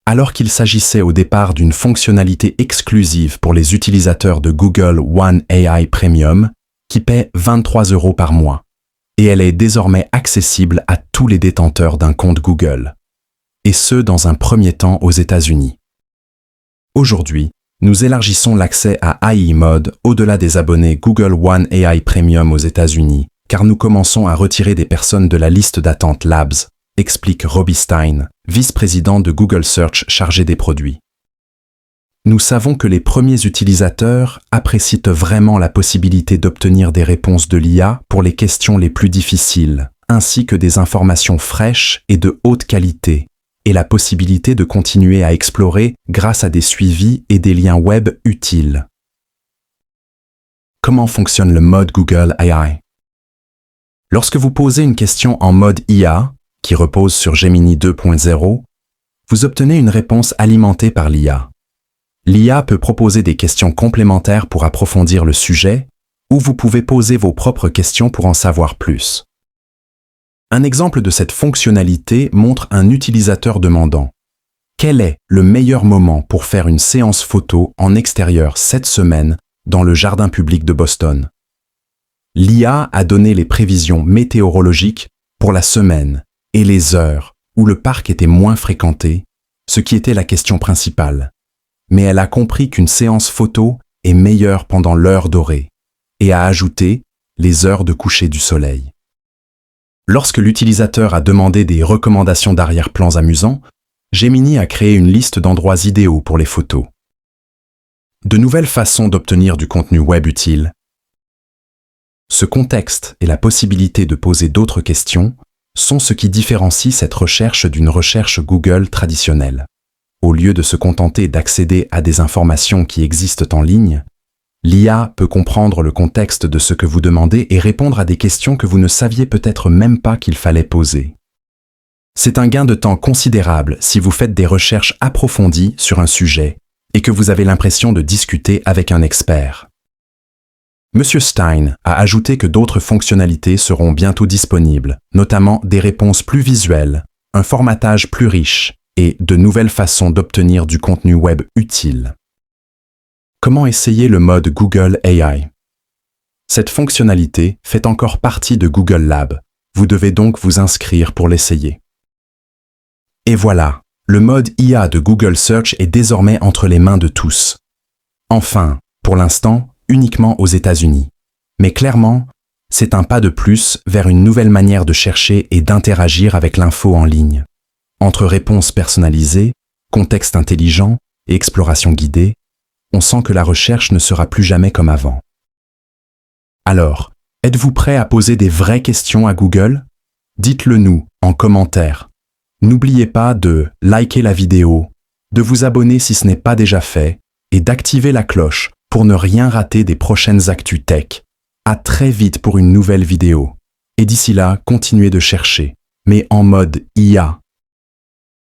Alors qu'il s'agissait au départ d'une fonctionnalité exclusive pour les utilisateurs de Google One AI Premium, qui paient 23 € par mois, et elle est désormais accessible à tous les détenteurs d'un compte Google, et ce dans un premier temps aux États-Unis. Aujourd'hui, nous élargissons l'accès à AI Mode au-delà des abonnés Google One AI Premium aux États-Unis, car nous commençons à retirer des personnes de la liste d'attente Labs, explique Robbie Stein, vice-président de Google Search chargé des produits. Nous savons que les premiers utilisateurs apprécient vraiment la possibilité d'obtenir des réponses de l'IA pour les questions les plus difficiles, ainsi que des informations fraîches et de haute qualité, et la possibilité de continuer à explorer grâce à des suivis et des liens web utiles. Comment fonctionne le mode Google AI? Lorsque vous posez une question en mode IA, qui repose sur Gemini 2.0, vous obtenez une réponse alimentée par l'IA. L'IA peut proposer des questions complémentaires pour approfondir le sujet, ou vous pouvez poser vos propres questions pour en savoir plus. Un exemple de cette fonctionnalité montre un utilisateur demandant « Quel est le meilleur moment pour faire une séance photo en extérieur cette semaine dans le jardin public de Boston ?» L'IA a donné les prévisions météorologiques pour la semaine et les heures où le parc était moins fréquenté, ce qui était la question principale. Mais elle a compris qu'une séance photo est meilleure pendant l'heure dorée et a ajouté les heures de coucher du soleil. Lorsque l'utilisateur a demandé des recommandations d'arrière-plans amusants, Gemini a créé une liste d'endroits idéaux pour les photos. De nouvelles façons d'obtenir du contenu web utile. Ce contexte et la possibilité de poser d'autres questions sont ce qui différencie cette recherche d'une recherche Google traditionnelle. Au lieu de se contenter d'accéder à des informations qui existent en ligne, l'IA peut comprendre le contexte de ce que vous demandez et répondre à des questions que vous ne saviez peut-être même pas qu'il fallait poser. C'est un gain de temps considérable si vous faites des recherches approfondies sur un sujet et que vous avez l'impression de discuter avec un expert. Monsieur Stein a ajouté que d'autres fonctionnalités seront bientôt disponibles, notamment des réponses plus visuelles, un formatage plus riche et de nouvelles façons d'obtenir du contenu web utile. Comment essayer le mode Google AI? Cette fonctionnalité fait encore partie de Google Lab. Vous devez donc vous inscrire pour l'essayer. Et voilà, le mode IA de Google Search est désormais entre les mains de tous. Enfin, pour l'instant, uniquement aux États-Unis. Mais clairement, c'est un pas de plus vers une nouvelle manière de chercher et d'interagir avec l'info en ligne. Entre réponses personnalisées, contexte intelligent et exploration guidée, on sent que la recherche ne sera plus jamais comme avant. Alors, êtes-vous prêt à poser des vraies questions à Google? Dites-le nous en commentaire. N'oubliez pas de liker la vidéo, de vous abonner si ce n'est pas déjà fait et d'activer la cloche pour ne rien rater des prochaines actus tech. À très vite pour une nouvelle vidéo. Et d'ici là, continuez de chercher, mais en mode IA.